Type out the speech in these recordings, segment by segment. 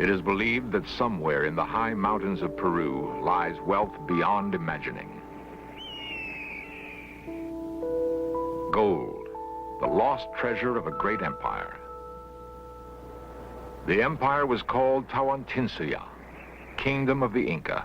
It is believed that somewhere in the high mountains of Peru lies wealth beyond imagining. Gold, the lost treasure of a great empire. The empire was called Tawantinsuya, Kingdom of the Inca.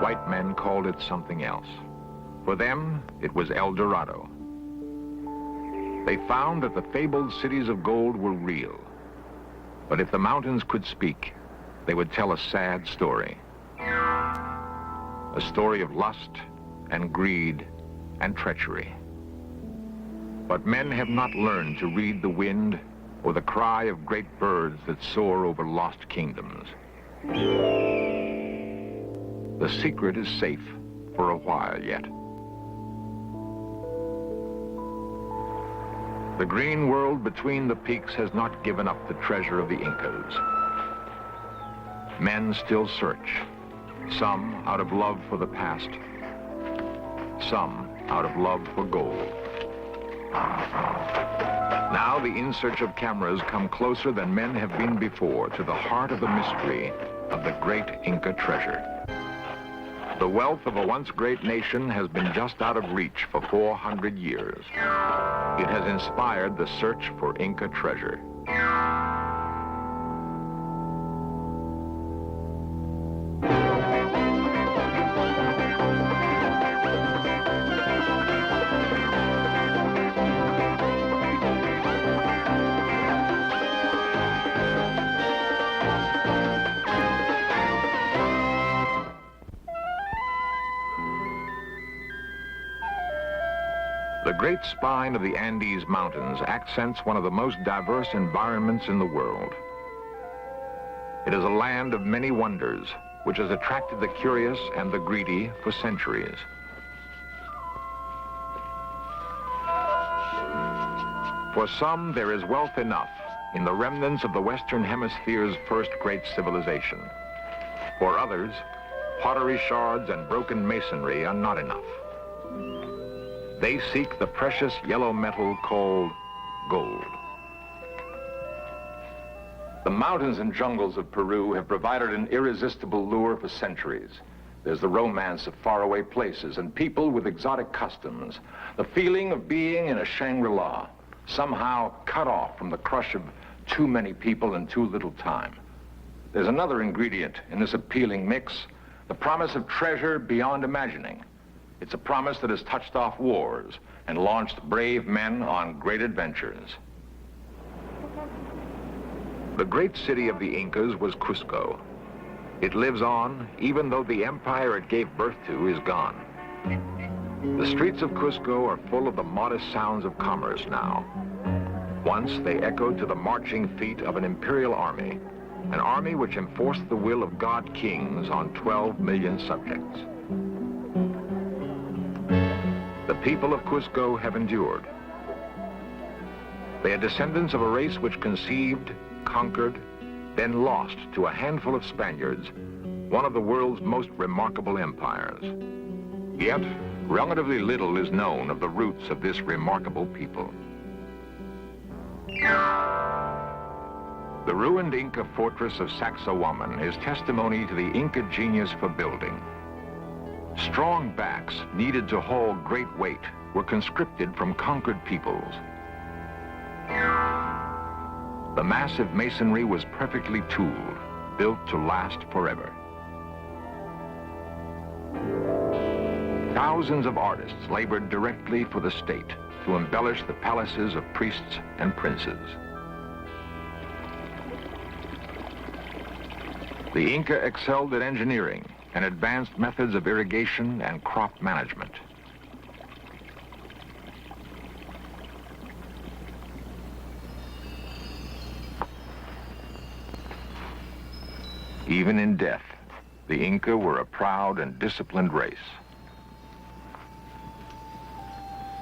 White men called it something else. For them, it was El Dorado. They found that the fabled cities of gold were real. But if the mountains could speak, they would tell a sad story. A story of lust and greed and treachery. But men have not learned to read the wind or the cry of great birds that soar over lost kingdoms. The secret is safe for a while yet. The green world between the peaks has not given up the treasure of the Incas. Men still search, some out of love for the past, some out of love for gold. Now the In Search of cameras come closer than men have been before to the heart of the mystery of the great Inca treasure. The wealth of a once great nation has been just out of reach for 400 years. It has inspired the search for Inca treasure. The great spine of the Andes Mountains accents one of the most diverse environments in the world. It is a land of many wonders, which has attracted the curious and the greedy for centuries. For some, there is wealth enough in the remnants of the Western Hemisphere's first great civilization. For others, pottery shards and broken masonry are not enough. They seek the precious yellow metal called gold. The mountains and jungles of Peru have provided an irresistible lure for centuries. There's the romance of faraway places and people with exotic customs, the feeling of being in a Shangri-La, somehow cut off from the crush of too many people in too little time. There's another ingredient in this appealing mix, the promise of treasure beyond imagining. It's a promise that has touched off wars and launched brave men on great adventures. The great city of the Incas was Cusco. It lives on, even though the empire it gave birth to is gone. The streets of Cusco are full of the modest sounds of commerce now. Once they echoed to the marching feet of an imperial army, an army which enforced the will of God kings on 12 million subjects. The people of Cusco have endured. They are descendants of a race which conceived, conquered, then lost to a handful of Spaniards, one of the world's most remarkable empires. Yet, relatively little is known of the roots of this remarkable people. The ruined Inca fortress of Sacsayhuaman is testimony to the Inca genius for building. Strong backs needed to haul great weight were conscripted from conquered peoples. The massive masonry was perfectly tooled, built to last forever. Thousands of artists labored directly for the state to embellish the palaces of priests and princes. The Inca excelled at engineering and advanced methods of irrigation and crop management. Even in death, the Inca were a proud and disciplined race.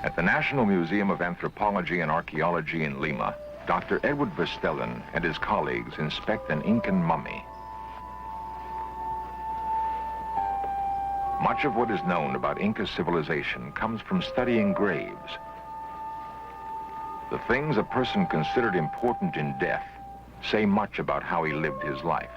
At the National Museum of Anthropology and Archaeology in Lima, Dr. Edward Verstellen and his colleagues inspect an Incan mummy. Much of what is known about Inca civilization comes from studying graves. The things a person considered important in death say much about how he lived his life.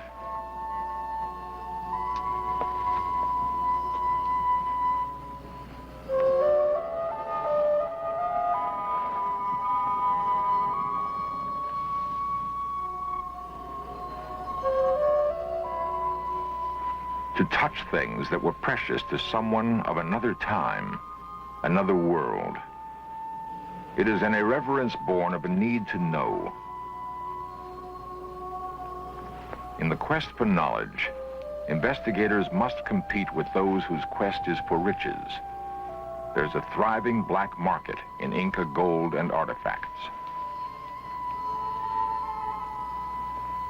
To touch things that were precious to someone of another time, another world. It is an irreverence born of a need to know. In the quest for knowledge, investigators must compete with those whose quest is for riches. There's a thriving black market in Inca gold and artifacts.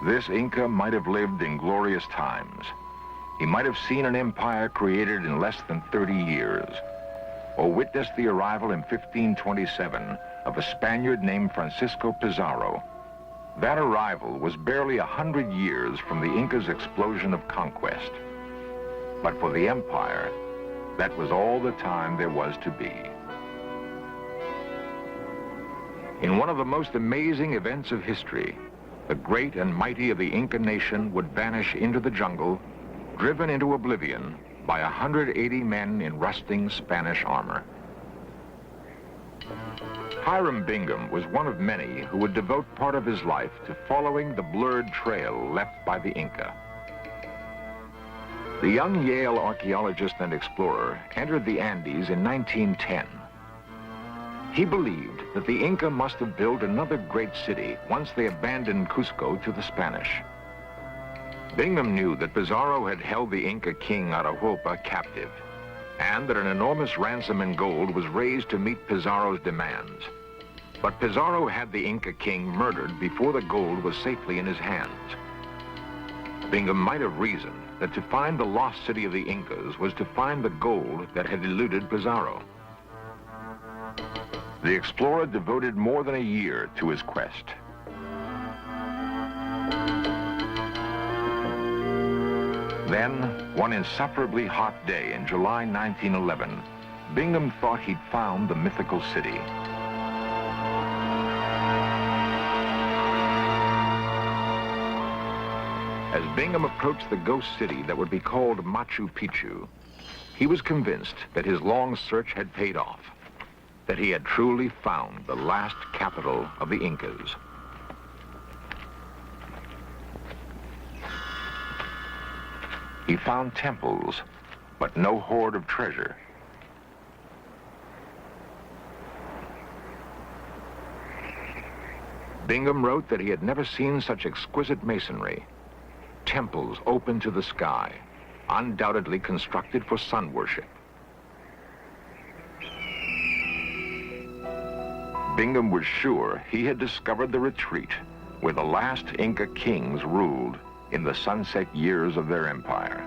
This Inca might have lived in glorious times. He might have seen an empire created in less than 30 years, or witnessed the arrival in 1527 of a Spaniard named Francisco Pizarro. That arrival was barely 100 years from the Inca's explosion of conquest. But for the empire, that was all the time there was to be. In one of the most amazing events of history, the great and mighty of the Inca nation would vanish into the jungle, driven into oblivion by 180 men in rusting Spanish armor. Hiram Bingham was one of many who would devote part of his life to following the blurred trail left by the Inca. The young Yale archaeologist and explorer entered the Andes in 1910. He believed that the Inca must have built another great city once they abandoned Cusco to the Spanish. Bingham knew that Pizarro had held the Inca king Atahualpa captive, and that an enormous ransom in gold was raised to meet Pizarro's demands. But Pizarro had the Inca king murdered before the gold was safely in his hands. Bingham might have reasoned that to find the lost city of the Incas was to find the gold that had eluded Pizarro. The explorer devoted more than a year to his quest. Then, one insufferably hot day in July 1911, Bingham thought he'd found the mythical city. As Bingham approached the ghost city that would be called Machu Picchu, he was convinced that his long search had paid off, that he had truly found the last capital of the Incas. He found temples, but no hoard of treasure. Bingham wrote that he had never seen such exquisite masonry. Temples open to the sky, undoubtedly constructed for sun worship. Bingham was sure he had discovered the retreat where the last Inca kings ruled in the sunset years of their empire.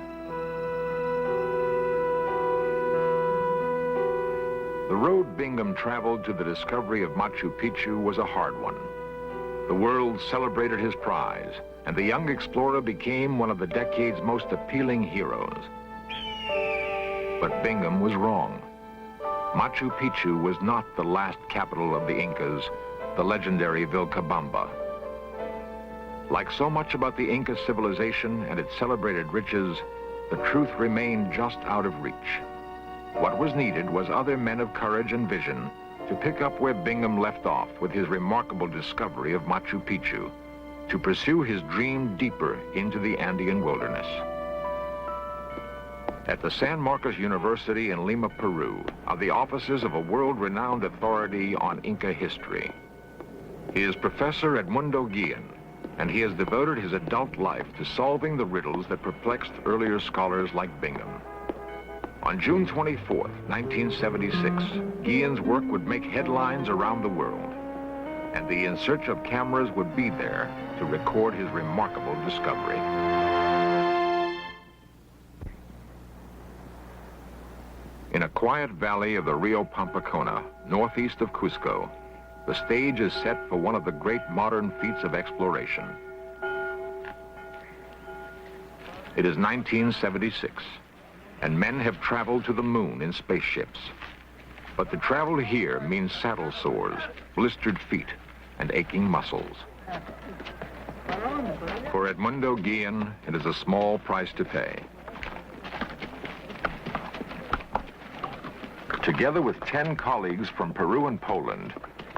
The road Bingham traveled to the discovery of Machu Picchu was a hard one. The world celebrated his prize, and the young explorer became one of the decade's most appealing heroes. But Bingham was wrong. Machu Picchu was not the last capital of the Incas, the legendary Vilcabamba. Like so much about the Inca civilization and its celebrated riches, the truth remained just out of reach. What was needed was other men of courage and vision to pick up where Bingham left off with his remarkable discovery of Machu Picchu, to pursue his dream deeper into the Andean wilderness. At the San Marcos University in Lima, Peru, are the offices of a world-renowned authority on Inca history. He is Professor Edmundo Guillen, and he has devoted his adult life to solving the riddles that perplexed earlier scholars like Bingham. On June 24th, 1976, Guillen's work would make headlines around the world, and the In Search of cameras would be there to record his remarkable discovery. In a quiet valley of the Rio Pampacona, northeast of Cusco, the stage is set for one of the great modern feats of exploration. It is 1976, and men have traveled to the moon in spaceships. But to travel here means saddle sores, blistered feet, and aching muscles. For Edmundo Guillen, it is a small price to pay. Together with 10 colleagues from Peru and Poland,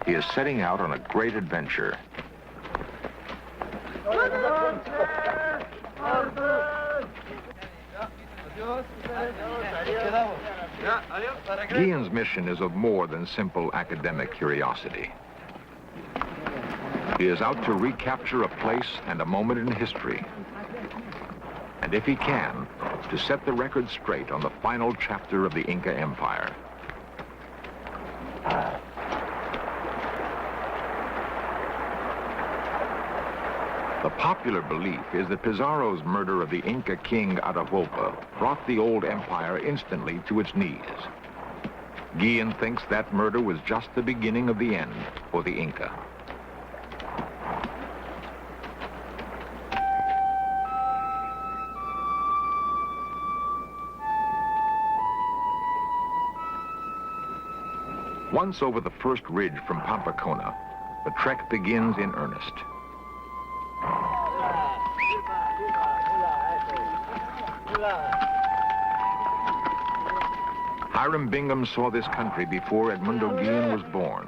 he is setting out on a great adventure. Guillen's mission is of more than simple academic curiosity. He is out to recapture a place and a moment in history. And if he can, to set the record straight on the final chapter of the Inca Empire. The popular belief is that Pizarro's murder of the Inca king Atahualpa brought the old empire instantly to its knees. Guillen thinks that murder was just the beginning of the end for the Inca. Once over the first ridge from Pampacona, the trek begins in earnest. Hiram Bingham saw this country before Edmundo Guillen was born.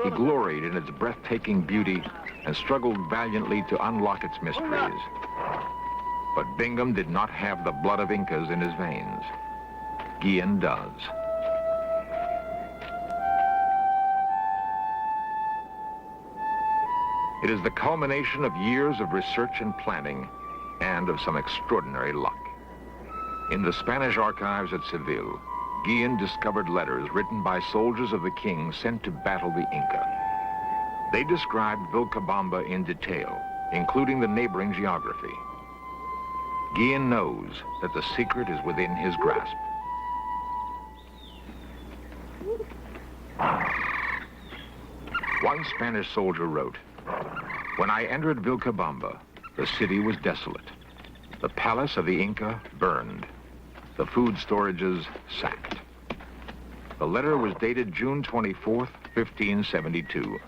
He gloried in its breathtaking beauty and struggled valiantly to unlock its mysteries. But Bingham did not have the blood of Incas in his veins. Guillen does. It is the culmination of years of research and planning and of some extraordinary luck. In the Spanish archives at Seville, Guillen discovered letters written by soldiers of the king sent to battle the Inca. They described Vilcabamba in detail, including the neighboring geography. Guillen knows that the secret is within his grasp. One Spanish soldier wrote, "When I entered Vilcabamba, the city was desolate. The palace of the Inca burned. The food storages sacked." The letter was dated June 24th, 1572.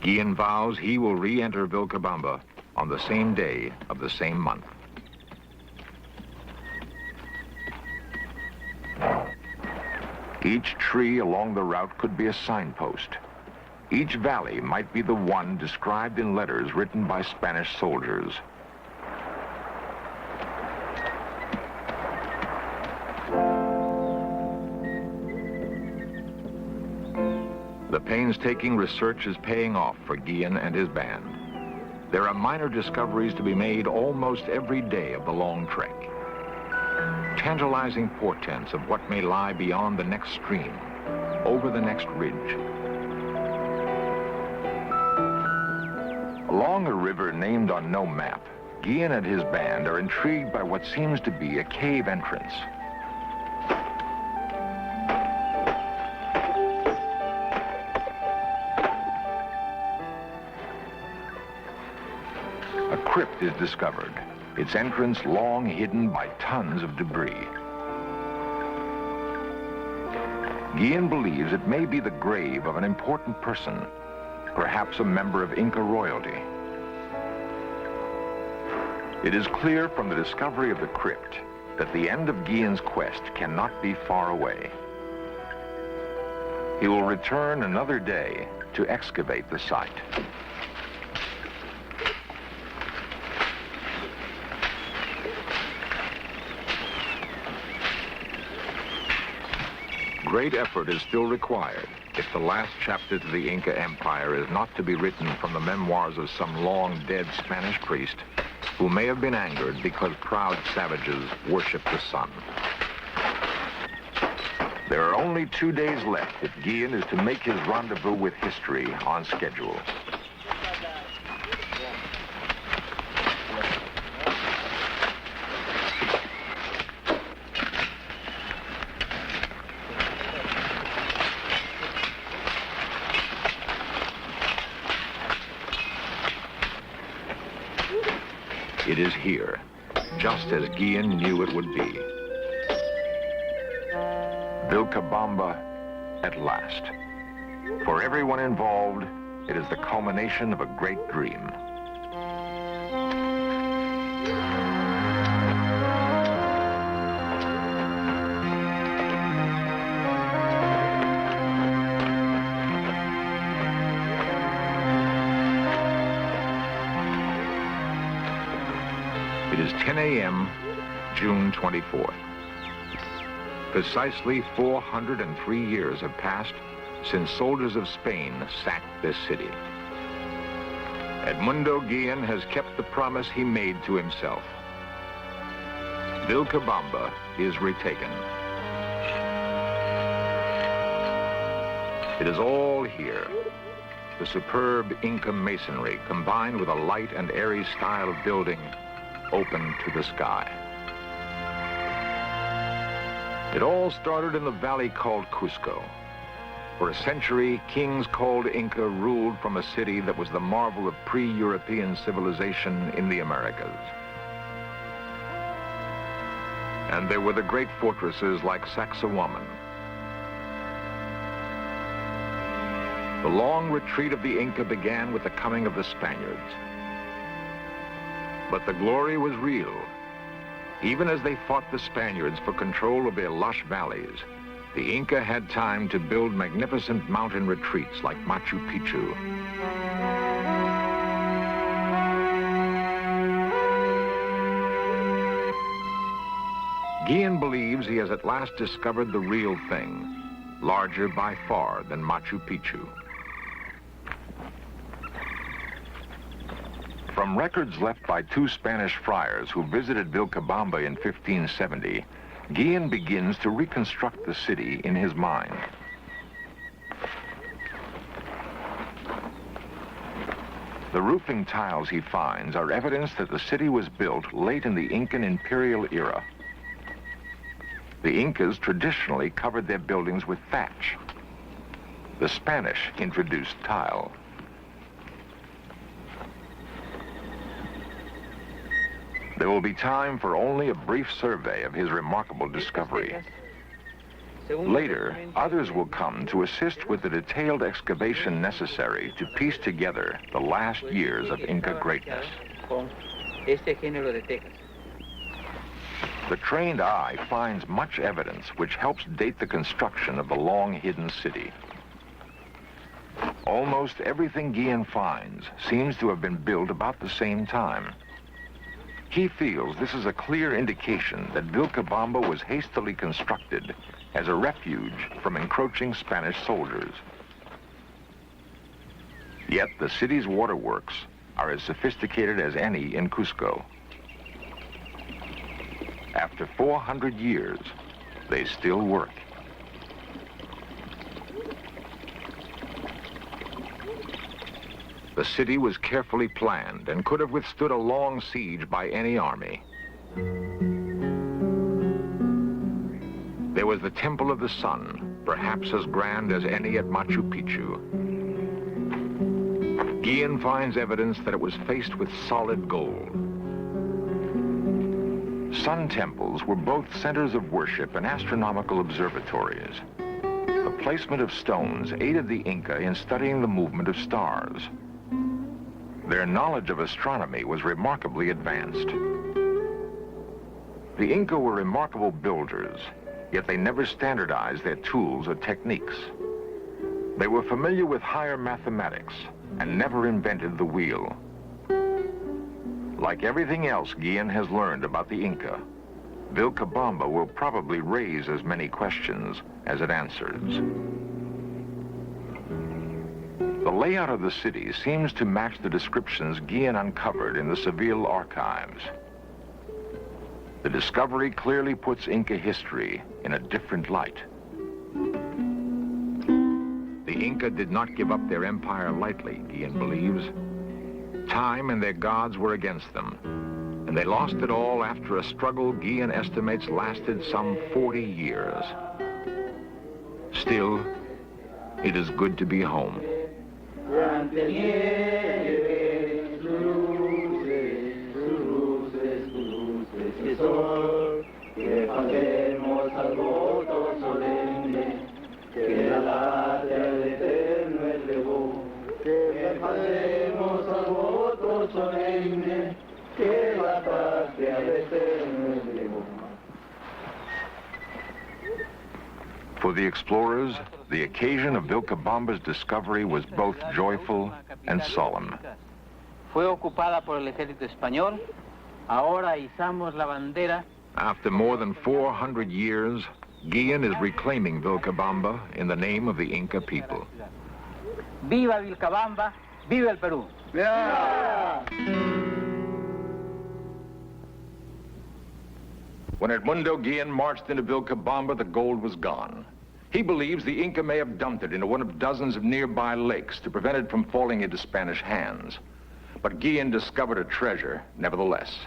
Guillen vows he will re-enter Vilcabamba on the same day of the same month. Each tree along the route could be a signpost. Each valley might be the one described in letters written by Spanish soldiers. The painstaking research is paying off for Guillen and his band. There are minor discoveries to be made almost every day of the long trek. Tantalizing portents of what may lie beyond the next stream, over the next ridge. Along a river named on no map, Guillen and his band are intrigued by what seems to be a cave entrance. A crypt is discovered, its entrance long hidden by tons of debris. Guillen believes it may be the grave of an important person, perhaps a member of Inca royalty. It is clear from the discovery of the crypt that the end of Guillen's quest cannot be far away. He will return another day to excavate the site. Great effort is still required if the last chapter to the Inca Empire is not to be written from the memoirs of some long-dead Spanish priest who may have been angered because proud savages worshiped the sun. There are only 2 days left if Guillen is to make his rendezvous with history on schedule. It is here, just as Guillen knew it would be. Vilcabamba at last. For everyone involved, it is the culmination of a great dream. It is 10 a.m., June 24th. Precisely 403 years have passed since soldiers of Spain sacked this city. Edmundo Guillen has kept the promise he made to himself. Vilcabamba is retaken. It is all here. The superb Inca masonry combined with a light and airy style of building open to the sky. It all started in the valley called Cusco. For a century, kings called Inca ruled from a city that was the marvel of pre-European civilization in the Americas. And there were the great fortresses like Sacsayhuaman. The long retreat of the Inca began with the coming of the Spaniards. But the glory was real. Even as they fought the Spaniards for control of their lush valleys, the Inca had time to build magnificent mountain retreats like Machu Picchu. Guillen believes he has at last discovered the real thing, larger by far than Machu Picchu. From records left by two Spanish friars who visited Vilcabamba in 1570, Guillen begins to reconstruct the city in his mind. The roofing tiles he finds are evidence that the city was built late in the Incan imperial era. The Incas traditionally covered their buildings with thatch. The Spanish introduced tile. There will be time for only a brief survey of his remarkable discovery. Later, others will come to assist with the detailed excavation necessary to piece together the last years of Inca greatness. The trained eye finds much evidence which helps date the construction of the long-hidden city. Almost everything Guillen finds seems to have been built about the same time. He feels this is a clear indication that Vilcabamba was hastily constructed as a refuge from encroaching Spanish soldiers. Yet the city's waterworks are as sophisticated as any in Cusco. After 400 years, they still work. The city was carefully planned and could have withstood a long siege by any army. There was the Temple of the Sun, perhaps as grand as any at Machu Picchu. Guillen finds evidence that it was faced with solid gold. Sun temples were both centers of worship and astronomical observatories. The placement of stones aided the Inca in studying the movement of stars. Their knowledge of astronomy was remarkably advanced. The Inca were remarkable builders, yet they never standardized their tools or techniques. They were familiar with higher mathematics and never invented the wheel. Like everything else Guillen has learned about the Inca, Vilcabamba will probably raise as many questions as it answers. The layout of the city seems to match the descriptions Guillen uncovered in the Seville archives. The discovery clearly puts Inca history in a different light. The Inca did not give up their empire lightly, Guillen believes. Time and their gods were against them, and they lost it all after a struggle Guillen estimates lasted some 40 years. Still, it is good to be home. For the explorers, the occasion of Vilcabamba's discovery was both joyful and solemn. Fue ocupada por el ejército español. Ahora izamos la bandera. After more than 400 years, Guillen is reclaiming Vilcabamba in the name of the Inca people. Viva Vilcabamba, viva el Perú. Yeah. When Edmundo Guillen marched into Vilcabamba, the gold was gone. He believes the Inca may have dumped it into one of dozens of nearby lakes to prevent it from falling into Spanish hands. But Guillen discovered a treasure, nevertheless.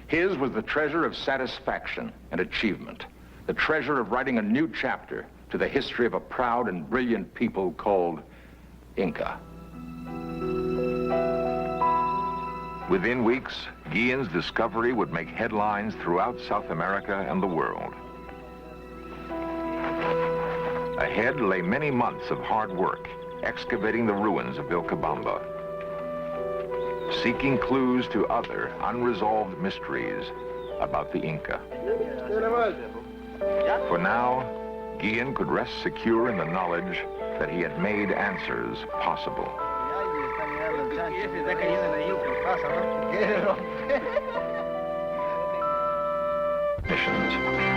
His was the treasure of satisfaction and achievement, the treasure of writing a new chapter to the history of a proud and brilliant people called Inca. Within weeks, Guillen's discovery would make headlines throughout South America and the world. Ahead lay many months of hard work, excavating the ruins of Vilcabamba, seeking clues to other unresolved mysteries about the Inca. For now, Guillen could rest secure in the knowledge that he had made answers possible. Missions.